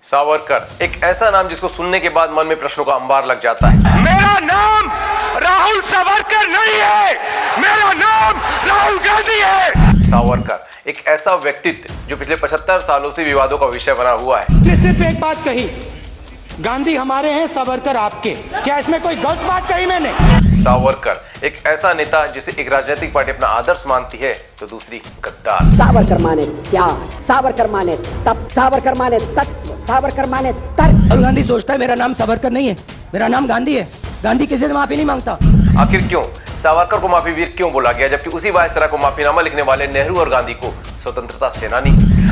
सावरकर एक ऐसा नाम जिसको सुनने के बाद मन में प्रश्नों का अंबार लग जाता है। मेरा नाम राहुल सावरकर नहीं है, मेरा नाम राहुल गांधी है। सावरकर एक ऐसा व्यक्तित्व जो पिछले 75 सालों से विवादों का विषय बना हुआ है। सिर्फ एक बात कही, गांधी हमारे हैं, सावरकर आपके। क्या इसमें कोई गलत बात कही मैंने? सावरकर एक ऐसा नेता जिसे एक राजनीतिक पार्टी अपना आदर्श मानती है तो दूसरी गद्दार। सावरकर माने त्याग, सावरकर माने तप, सावरकर माने तत्व, सावरकर माने तर्क। राहुल गांधी सोचता है मेरा नाम सावरकर नहीं है, मेरा नाम गांधी है। गांधी किसी से माफी नहीं मांगता। आखिर क्यों सावरकर को माफी वीर क्यों बोला गया, जबकि उसी वायसराय को माफीनामा लिखने वाले नेहरू और गांधी को स्वतंत्रता सेनानी?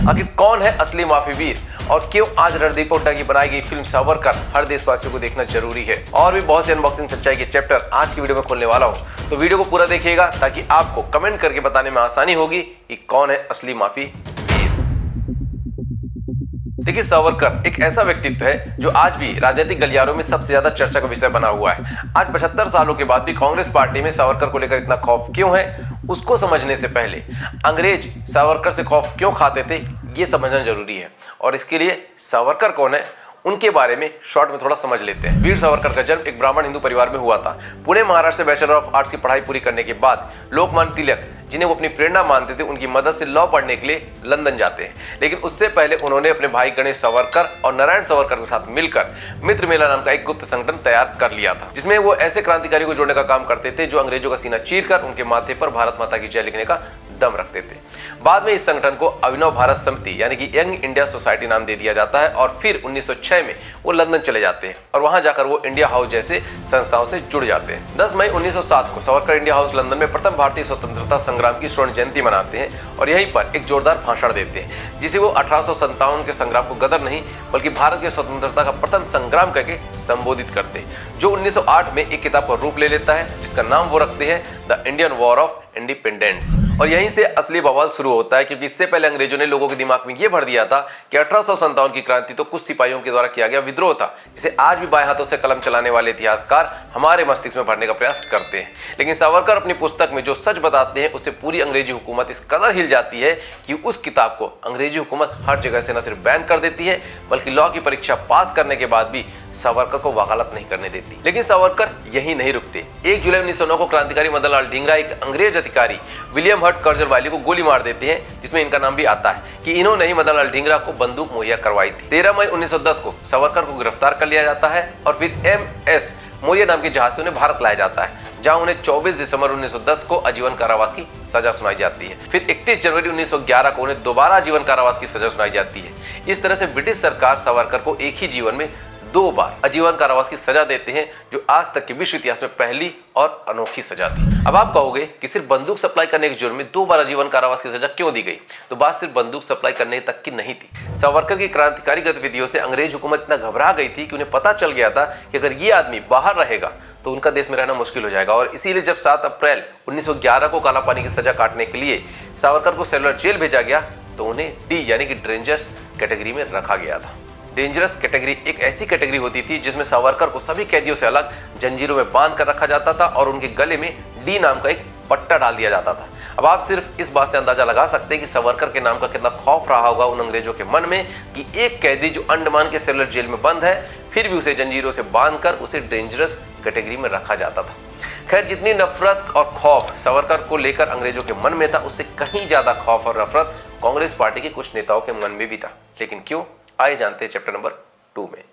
आखिर कौन है असली माफी वीर और क्यों आज रणदीप हुड्डा की बनाई गई फिल्म सावरकर हर देशवासियों को देखना जरूरी है? और भी बहुत से अनबॉक्सिंग सच्चाई के चैप्टर आज की वीडियो में खोलने वाला हूं, तो वीडियो को पूरा देखिएगा ताकि आपको कमेंट करके बताने में आसानी होगी कि कौन है असली माफी वीर। देखिए, सावरकर एक ऐसा व्यक्तित्व है जो आज भी राजनीतिक गलियारों में सबसे ज्यादा चर्चा का विषय बना हुआ है। आज 75 सालों के बाद भी कांग्रेस पार्टी में सावरकर को लेकर इतना खौफ क्यों है, उसको समझने से पहले अंग्रेज सावरकर से खौफ क्यों खाते थे, ये समझना जरूरी है। और इसके लिए सावरकर कौन है उनके बारे में शॉर्ट में थोड़ा समझ लेते हैं। वीर सावरकर का जन्म एक ब्राह्मण हिंदू परिवार में हुआ था। पुणे महाराष्ट्र से बैचलर ऑफ आर्ट्स की पढ़ाई पूरी करने के बाद लोकमान्य तिलक, जिन्हें वो अपनी प्रेरणा मानते थे, उनकी मदद से लॉ पढ़ने के लिए लंदन जाते हैं। लेकिन उससे पहले उन्होंने अपने भाई गणेश सावरकर और नारायण सावरकर के साथ मिलकर मित्र मेला नाम का एक गुप्त संगठन तैयार कर लिया था, जिसमें वो ऐसे क्रांतिकारियों को जोड़ने का काम करते थे जो अंग्रेजों का सीना चीरकर उनके माथे पर भारत माता की जय लिखने का दम रखते थे। बाद में इस संगठन को अभिनव भारत समिति यानी कि यंग इंडिया सोसाइटी नाम दे दिया जाता है और फिर 1906 में वो लंदन चले जाते हैं और वहां जाकर वो इंडिया हाउस जैसे संस्थाओं से जुड़ जाते हैं। 10 मई 1907 को सावरकर इंडिया हाउस लंदन में प्रथम भारतीय स्वतंत्रता संग्राम की स्वर्ण जयंती मनाते हैं और यहीं पर एक जोरदार भाषण देते हैं, जिसे वो 1857 के संग्राम को गदर नहीं बल्कि भारत की स्वतंत्रता का प्रथम संग्राम करके संबोधित करते हैं, जो 1908 में एक किताब का रूप ले लेता है, जिसका नाम वो रखते हैं the Indian war of independence. और यहीं से असली बवाल शुरू होता है, क्योंकि इससे पहले अंग्रेजों ने लोगों के दिमाग में यह भर दिया था कि 1857 की क्रांति तो कुछ सिपाहियों के द्वारा किया गया विद्रोह था, जिसे आज भी बाएं हाथों से कलम चलाने वाले इतिहासकार हमारे मस्तिष्क में भरने का प्रयास करते हैं। लेकिन सावरकर अपनी पुस्तक में जो सच बताते हैं, उससे पूरी अंग्रेजी हुकूमत इस कदर हिल जाती है कि उस किताब को अंग्रेजी हुकूमत हर जगह से न सिर्फ बैन कर देती है बल्कि लॉ की परीक्षा पास करने के बाद भी सावरकर को वकालत नहीं करने देती। लेकिन सावरकर यही नहीं रुकते। 1 जुलाई 1909 को क्रांतिकारी मदनलाल ढींगरा एक अंग्रेज अधिकारी विलियम हर्ट कर्जरवाली को गोली मार देते हैं, जिसमें इनका नाम भी आता है कि इन्होंने ही मदनलाल ढींगरा को बंदूक मुहैया करवाई थी। 13 मई 1910 को सावरकर को गिरफ्तार कर लिया जाता है और फिर MS मौर्य नाम के जहाज से उन्हें भारत लाया जाता है, जहां उन्हें 24 दिसंबर 1910 को आजीवन कारावास की सजा सुनाई जाती है। फिर 31 जनवरी 1911 को उन्हें दोबारा आजीवन कारावास की सजा सुनाई जाती है। इस तरह से ब्रिटिश सरकार सावरकर को एक ही जीवन में 2 बार आजीवन कारावास की सजा देते हैं, जो आज तक के विश्व इतिहास में पहली और अनोखी सजा थी। अब आप कहोगे कि सिर्फ बंदूक सप्लाई करने के जुर्म में 2 बार आजीवन कारावास की सजा क्यों दी गई? तो बात सिर्फ बंदूक सप्लाई करने तक की नहीं थी। सावरकर की क्रांतिकारी गतिविधियों से अंग्रेज हुकूमत इतना घबरा गई थी कि उन्हें पता चल गया था कि अगर ये आदमी बाहर रहेगा तो उनका देश में रहना मुश्किल हो जाएगा। और इसीलिए जब 7 अप्रैल 1911 को काला पानी की सजा काटने के लिए सावरकर को सेलुलर जेल भेजा गया, तो उन्हें D यानी कि डेंजरस कैटेगरी में रखा गया था। डेंजरस कैटेगरी एक ऐसी कैटेगरी होती थी जिसमें सावरकर को सभी कैदियों से अलग जंजीरों में बांध कर रखा जाता था और उनके गले में D नाम का एक पट्टा डाल दिया जाता था। अब आप सिर्फ इस बात से अंदाजा लगा सकते हैं कि सावरकर के नाम का कितना खौफ रहा होगा उन अंग्रेजों के मन में कि एक कैदी जो अंडमान के सेलुलर जेल में बंद है, फिर भी उसे जंजीरों से बांधकर उसे डेंजरस कैटेगरी में रखा जाता था। खैर, जितनी नफरत और खौफ सावरकर को लेकर अंग्रेजों के मन में था, उससे कहीं ज्यादा खौफ और नफरत कांग्रेस पार्टी के कुछ नेताओं के मन में भी था। लेकिन क्यों, आइए जानते हैं चैप्टर नंबर 2 में।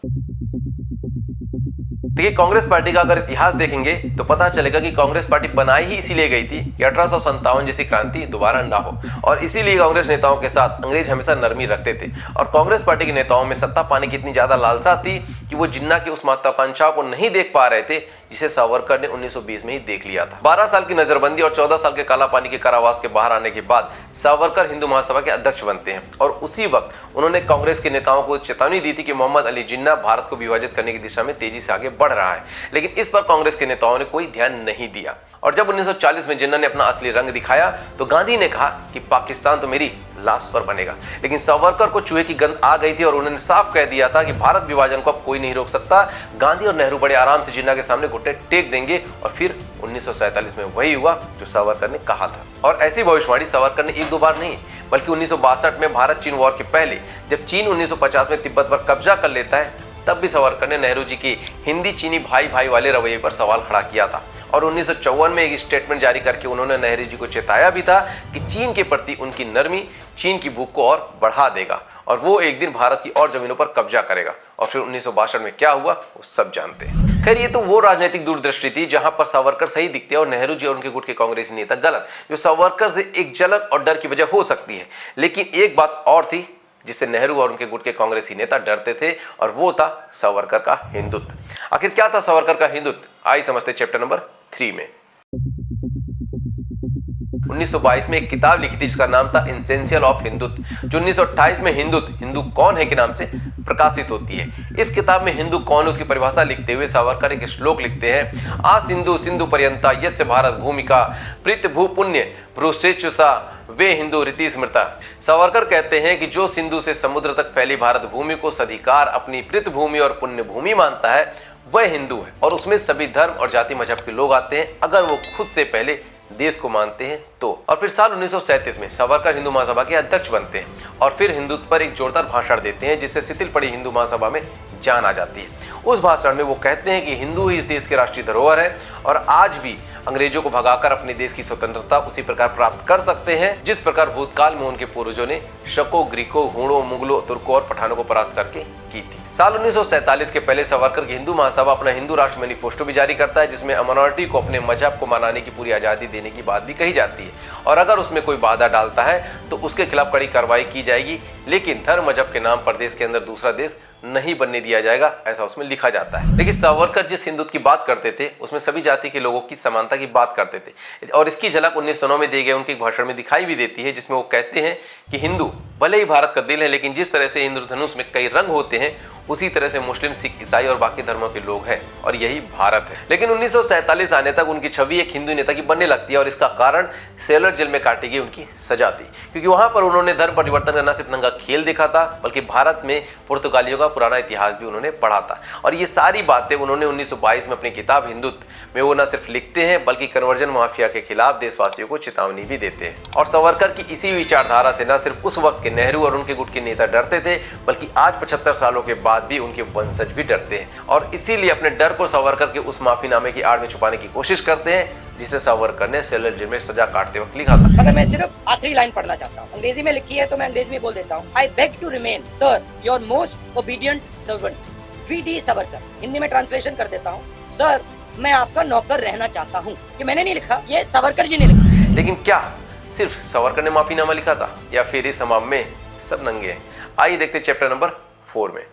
देखिए, कांग्रेस पार्टी का अगर इतिहास देखेंगे तो पता चलेगा कि कांग्रेस पार्टी बनाई ही इसीलिए गई थी कि 1857 जैसी क्रांति दोबारा ना हो, और इसीलिए कांग्रेस नेताओं के साथ अंग्रेज हमेशा नरमी रखते थे। और कांग्रेस पार्टी के नेताओं में सत्ता पाने की इतनी ज्यादा लालसा थी कि वो जिन्ना की उस महत्वाकांक्षाओं को नहीं देख पा रहे थे जिसे सावरकर ने 1920 में ही देख लिया था। 12 साल की नजरबंदी और 14 साल के काला पानी के कारावास के बाहर आने के बाद सावरकर हिंदू महासभा के अध्यक्ष बनते हैं और उसी वक्त उन्होंने कांग्रेस के नेताओं को चेतावनी दी थी कि मोहम्मद अली जिन्ना भारत को विभाजित करने की दिशा में तेजी से आगे बढ़ रहा है। लेकिन इस पर कांग्रेस के नेताओं ने कोई ध्यान नहीं दिया और जब 1940 में जिन्ना ने अपना असली रंग दिखाया तो गांधी ने कहा कि पाकिस्तान तो मेरी लाश पर बनेगा। लेकिन सावरकर को चूहे की गंध आ गई थी और उन्होंने साफ कह दिया था कि भारत विभाजन को अब कोई नहीं रोक सकता। गांधी और नेहरू बड़े आराम से जिन्ना के सामने घुटने टेक देंगे और फिर 1947 में वही हुआ जो सावरकर ने कहा था। और ऐसी भविष्यवाणी सावरकर ने एक दो बार नहीं बल्कि 1962 में भारत चीन वॉर के पहले जब चीन 1950 में तिब्बत पर कब्जा कर लेता है तब भी सावरकर ने नेहरू जी के हिंदी चीनी भाई भाई वाले रवैये पर सवाल खड़ा किया था। और 1954 में एक स्टेटमेंट जारी करके उन्होंने नेहरू जी को चेताया भी था कि चीन के प्रति उनकी नरमी चीन की भूख को और बढ़ा देगा और वो एक दिन भारत की और जमीनों पर कब्जा करेगा। और फिर 1962 में क्या हुआ वो सब जानते हैं। खैर ये तो वो राजनीतिक दूरदृष्टि थी जहां पर सावरकर सही दिखते हैं और नेहरू जी और उनके गुट के कांग्रेसी नेता गलत, जो सावरकर से एक जलन और डर की वजह हो सकती है। लेकिन एक बात और थी जिससे नेहरू और उनके गुट के कांग्रेसी नेता डरते थे और वो था सावरकर का हिंदुत्व। आखिर क्या था सावरकर का हिंदुत्व, आइए समझते चैप्टर नंबर 3 में। 1922 में एक किताब लिखी थी जिसका नाम था एसेंशियल ऑफ हिंदुत्व, जो 1928 में हिंदू कौन है के नाम से प्रकाशित होती है। इस किताब में हिंदू कौन है उसकी परिभाषा लिखते हुए सावरकर एक श्लोक लिखते हैं, आ सिंधु सिंधु पर्यंता यस्य भारत भूमिका प्रीत भू पुण्य भ्रूषेचुषा वे हिंदू रीति स्मृता। सावरकर कहते हैं कि जो सिंधु से समुद्र तक फैली भारत भूमि को सधिकार अपनी प्रीत भूमि और पुण्य भूमि मानता है वह हिंदू है और उसमें सभी धर्म और जाति मजहब के लोग आते हैं अगर वो खुद से पहले देश को मानते हैं तो। और फिर साल 1937 में सावरकर हिंदू महासभा के अध्यक्ष बनते हैं और फिर हिंदुत्व पर एक जोरदार भाषण देते हैं जिससे शिथिल पड़ी हिंदू महासभा में जान आ जाती है। उस भाषण में वो कहते हैं कि हिंदू ही इस देश के राष्ट्रीय धरोहर है और आज भी अंग्रेजों को भगाकर अपने देश की स्वतंत्रता उसी प्रकार प्राप्त कर सकते हैं जिस प्रकार भूतकाल में उनके पूर्वजों ने शकों, ग्रीकों, हूणों, मुगलों, तुर्कों और पठानों को परास्त करके की थी। साल 1947 के पहले सावरकर की हिंदू महासभा अपना हिंदू राष्ट्र मैनिफेस्टो भी जारी करता है जिसमें माइनॉरिटी को अपने मजहब को मनाने की पूरी आज़ादी देने की बात भी कही जाती है और अगर उसमें कोई बाधा डालता है तो उसके खिलाफ कड़ी कार्रवाई की जाएगी, लेकिन धर्म मजहब के नाम पर देश के अंदर दूसरा देश नहीं बनने दिया जाएगा, ऐसा उसमें लिखा जाता है। देखिए सावरकर जिस हिंदुत्व की बात करते थे उसमें सभी जाति के लोगों की समानता की बात करते थे और इसकी झलक 1909 में दिए गए उनके भाषण में दिखाई भी देती है जिसमें वो कहते हैं कि हिंदू भले ही भारत का दिल है लेकिन जिस तरह से इंद्रधनुष में कई रंग होते हैं उसी तरह से मुस्लिम, सिख, ईसाई और बाकी धर्मों के लोग हैं और यही भारत है। लेकिन 1947 आने तक उनकी छवि एक हिंदू नेता की बनने लगती है और इसका कारण सेलर जेल में काटी गई उनकी सजा थी, क्योंकि वहां पर उन्होंने धर्म परिवर्तन का न सिर्फ नंगा खेल देखा था बल्कि भारत में पुर्तगालियों का पुराना इतिहास भी उन्होंने पढ़ा था। और ये सारी बातें उन्होंने 1922 में अपनी किताब हिंदुत्व में वो न सिर्फ लिखते हैं बल्कि कन्वर्जन माफिया के खिलाफ देशवासियों को चेतावनी भी देते हैं। और सावरकर की इसी विचारधारा से न सिर्फ उस वक्त के नेहरू और उनके गुट के नेता डरते थे बल्कि आज 75 सालों के बाद भी उनके वंशज भी डरते हैं और इसीलिए अपने डर को सावरकर के उस माफीनामे की आड़ में छुपाने की कोशिश करते हैं जिसे सावरकर ने सेलर जेल में सजा काटते वक्त लिखा था। अगर मैं सिर्फ आखिरी लाइन पढ़ना चाहता हूँ, अंग्रेजी में लिखी है तो मैं अंग्रेजी में बोल देता हूँ। I beg to remain sir your most obedient servant V D. Savarkar. Hindi में ट्रांसलेशन कर देता हूँ, सर मैं आपका नौकर रहना चाहता हूँ। ये मैंने नहीं लिखा, ये सावरकर जी ने लिखा। लेकिन क्या सिर्फ सावरकर ने माफीनामा लिखा था या फिर इस हमाम में सब नंगे हैं? आइए देखते चैप्टर नंबर 4 में।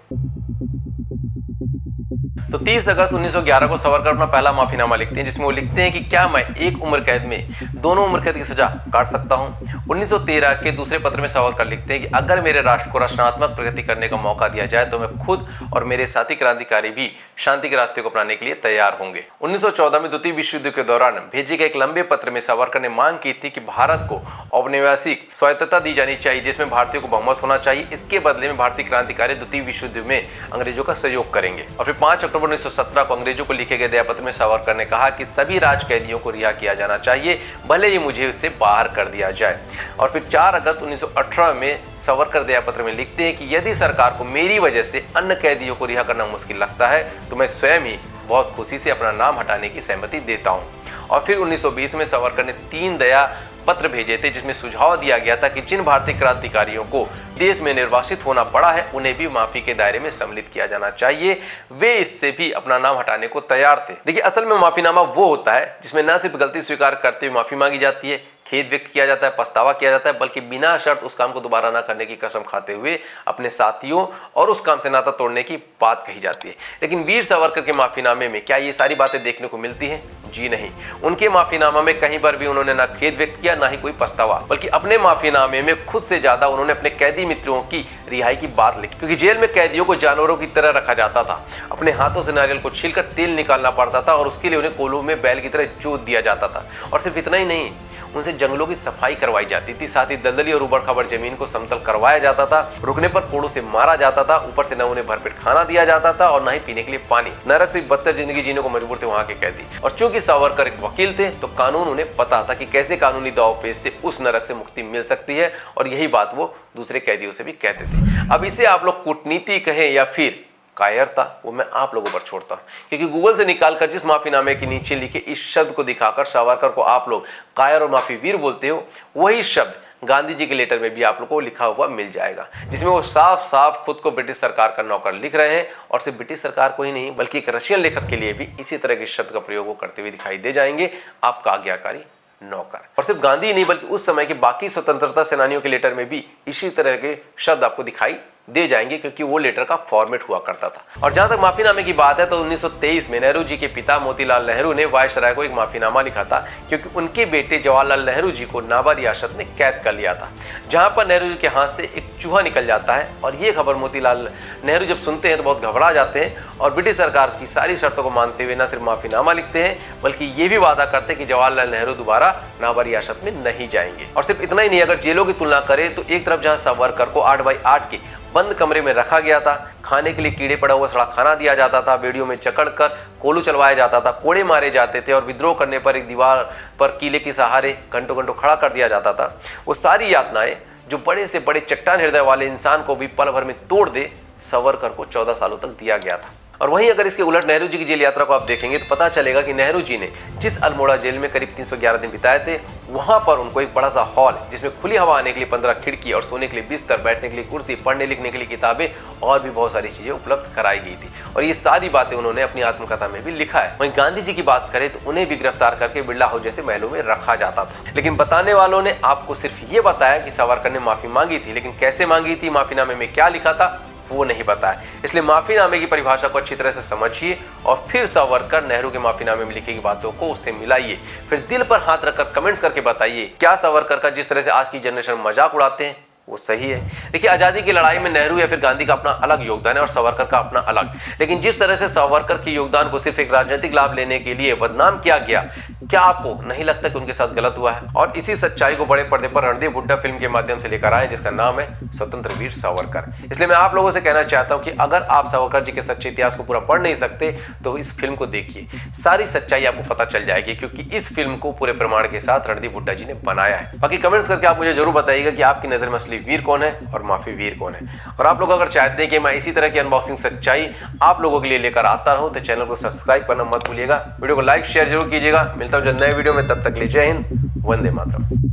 तो 30 अगस्त 1911 को सावरकर अपना पहला माफीनामा लिखते हैं जिसमें वो लिखते हैं कि क्या मैं एक उम्र कैद में दोनों उम्र कैद की सजा काट सकता हूं। 1913 के दूसरे पत्र में सावरकर लिखते हैं कि अगर मेरे राष्ट्र को रचनात्मक प्रगति करने का मौका दिया जाए तो मैं खुद और मेरे साथी क्रांतिकारी भी शांति के रास्ते को अपनाने के लिए तैयार होंगे। 1914 में द्वितीय विश्व युद्ध के दौरान भेजे गए एक लंबे पत्र में सावरकर ने मांग की थी कि भारत को औपनिवेशिक स्वायत्तता दी जानी चाहिए जिसमें भारतीयों को बहुमत होना चाहिए। इसके बदले में भारतीय क्रांतिकारी द्वितीय विश्व युद्ध में अंग्रेजों का सहयोग करेंगे। और फिर 5 अक्टूबर 1917 को अंग्रेजों को लिखे गए दयापत्र में सावरकर ने कहा कि सभी राज कैदियों को रिहा किया जाना चाहिए, भले ही मुझे उससे बाहर कर दिया जाए। और फिर 4 अगस्त 1918 में सावरकर दयापत्र में लिखते हैं कि यदि सरकार को मेरी वजह से अन्य कैदियों को रिहा करना मुश्किल लगता है तो मैं स्वयं ही बहुत खुशी से अपना नाम हटाने की सहमति देता हूं। और फिर 1920 में सावरकर ने 3 दया पत्र भेजे थे जिसमें सुझाव दिया गया था कि जिन भारतीय क्रांतिकारियों को देश में निर्वासित होना पड़ा है उन्हें भी माफी के दायरे में सम्मिलित किया जाना चाहिए, वे इससे भी अपना नाम हटाने को तैयार थे। देखिए असल में माफीनामा वो होता है जिसमें न सिर्फ गलती स्वीकार करते हुए माफी मांगी जाती है, खेद व्यक्त किया जाता है, पछतावा किया जाता है, बल्कि बिना शर्त उस काम को दोबारा ना करने की कसम खाते हुए अपने साथियों और उस काम से नाता तोड़ने की बात कही जाती है। लेकिन वीर सावरकर के माफीनामे में क्या ये सारी बातें देखने को मिलती हैं? जी नहीं। उनके माफीनामा में कहीं पर भी उन्होंने ना खेद व्यक्त किया ना ही कोई पछतावा, बल्कि अपने माफीनामे में खुद से ज्यादा उन्होंने अपने कैदी मित्रों की रिहाई की बात लिखी, क्योंकि जेल में कैदियों को जानवरों की तरह रखा जाता था। अपने हाथों से नारियल को छीलकर तेल निकालना पड़ता था और उसके लिए उन्हें कोल्हू में बैल की तरह जोत दिया जाता था। और सिर्फ इतना ही नहीं, उनसे जंगलों की सफाई करवाई जाती थी, साथ ही दलदली और उबड़ खाबड़ जमीन को समतल करवाया जाता था, रुकने पर कोड़ों से मारा जाता था, ऊपर से न उन्हें भरपेट खाना दिया जाता था और न ही पीने के लिए पानी। नरक से बदतर जिंदगी जीने को मजबूर थे वहां के कैदी। और चूंकि सावरकर एक वकील थे तो कानून उन्हें पता था कि कैसे कानूनी दांवपेच से उस नरक से मुक्ति मिल सकती है, और यही बात वो दूसरे कैदियों से भी कहते थे। अब इसे आप लोग कूटनीति कहें या फिर कायरता, वो मैं आप लोगों पर छोड़ता हूं, क्योंकि गूगल से निकालकर जिस माफीनामे के नीचे लिखे इस शब्द को दिखाकर सावरकर को आप लोग कायर और माफीवीर बोलते हो, वही शब्द गांधी जी के लेटर में भी आप लोगों को लिखा हुआ मिल जाएगा, जिसमें वो साफ साफ खुद को ब्रिटिश सरकार का नौकर लिख रहे हैं। और सिर्फ ब्रिटिश सरकार को ही नहीं बल्कि एक रशियन लेखक के लिए भी इसी तरह के शब्द का प्रयोग वो करते हुए दिखाई दे जाएंगे, आपका आज्ञाकारी नौकर। और सिर्फ गांधी ही नहीं बल्कि उस समय के बाकी स्वतंत्रता सेनानियों के लेटर में भी इसी तरह के शब्द आपको दिखाई दे जाएंगे, क्योंकि वो लेटर का फॉर्मेट हुआ करता था। और जहां तक माफीनामे की बात है तो 1923 में नेहरू जी के पिता मोतीलाल नेहरू ने वायसराय को एक माफीनामा लिखा था, क्योंकि उनके बेटे जवाहरलाल नेहरू जी को नाभा रियासत ने कैद कर लिया था, जहां पर नेहरू जी के हाथ से एक चूहा निकल जाता है। और ये खबर मोतीलाल नेहरू जब सुनते हैं तो बहुत घबरा जाते हैं और ब्रिटिश सरकार की सारी शर्तों को मानते हुए न सिर्फ माफीनामा लिखते हैं बल्कि ये भी वादा करते हैं कि जवाहरलाल नेहरू दोबारा नाभा रियासत में नहीं जाएंगे। और सिर्फ इतना ही नहीं, अगर जेलों की तुलना करें तो एक तरफ जहां सावरकर को 8x8 के बंद कमरे में रखा गया था, खाने के लिए कीड़े पड़ा हुआ सड़ा खाना दिया जाता था, बेड़ियों में जकड़कर कोलू चलवाया जाता था, कोड़े मारे जाते थे और विद्रोह करने पर एक दीवार पर किले के सहारे घंटों घंटों खड़ा कर दिया जाता था, वो सारी यातनाएं जो बड़े से बड़े चट्टान हृदय वाले इंसान को भी पल भर में तोड़ दे, सावरकर को 14 सालों तक दिया गया था। और वहीं अगर इसके उलट नेहरू जी की जेल यात्रा को आप देखेंगे तो पता चलेगा कि नेहरू जी ने जिस अल्मोड़ा जेल में करीब 311 दिन बिताए थे, वहां पर उनको एक बड़ा सा हॉल जिसमें खुली हवा आने के लिए 15 खिड़की और सोने के लिए बिस्तर, बैठने के लिए कुर्सी, पढ़ने लिखने के लिए किताबें और भी बहुत सारी चीजें उपलब्ध कराई गई थी। और ये सारी बातें उन्होंने अपनी आत्मकथा में भी लिखा है। वहीं गांधी जी की बात करें तो उन्हें भी गिरफ्तार करके बिरला हाउस जैसे महलों में रखा जाता था, लेकिन बताने वालों ने आपको सिर्फ ये बताया कि सावरकर ने माफी मांगी थी, लेकिन कैसे मांगी थी, माफीनामे में क्या लिखा था, वो नहीं बताया। इसलिए माफीनामे की परिभाषा को अच्छी तरह से समझिए और फिर सावरकर नेहरू के माफीनामे में लिखी गई बातों को उससे मिलाइए। फिर दिल पर हाथ रखकर कमेंट्स करके बताइए क्या सावरकर का जिस तरह से आज की जनरेशन मजाक उड़ाते हैं वो सही है। देखिए, आजादी की लड़ाई में नेहरू या फिर गांधी का अपना अलग योगदान है और सावरकर का अपना अलग, लेकिन जिस तरह से सावरकर के योगदान को सिर्फ एक राजनीतिक लाभ लेने के लिए बदनाम किया गया, क्या आपको नहीं लगता कि उनके साथ गलत हुआ है? और इसी सच्चाई को बड़े पर्दे पर रणदीप हुड्डा फिल्म के माध्यम से लेकर आए, जिसका नाम है स्वतंत्र वीर सावरकर। इसलिए मैं आप लोगों से कहना चाहता हूं कि अगर आप सावरकर जी के सच्चे इतिहास को पूरा पढ़ नहीं सकते तो इस फिल्म को देखिए, सारी सच्चाई आपको पता चल जाएगी, क्योंकि इस फिल्म को पूरे प्रमाण के साथ रणदीप हुड्डा जी ने बनाया है। बाकी कमेंट्स करके आप मुझे जरूर बताइएगा कि आपकी नजर में असली वीर कौन है और माफी वीर कौन है। और आप लोग अगर चाहते हैं कि मैं इसी तरह की अनबॉक्सिंग सच्चाई आप लोगों के लिए लेकर आता रहूं तो चैनल को सब्सक्राइब करना मत भूलिएगा, वीडियो को लाइक शेयर जरूर कीजिएगा। मिलता हूं जल्द नए वीडियो में, तब तक के लिए जय हिंद, वंदे मातरम।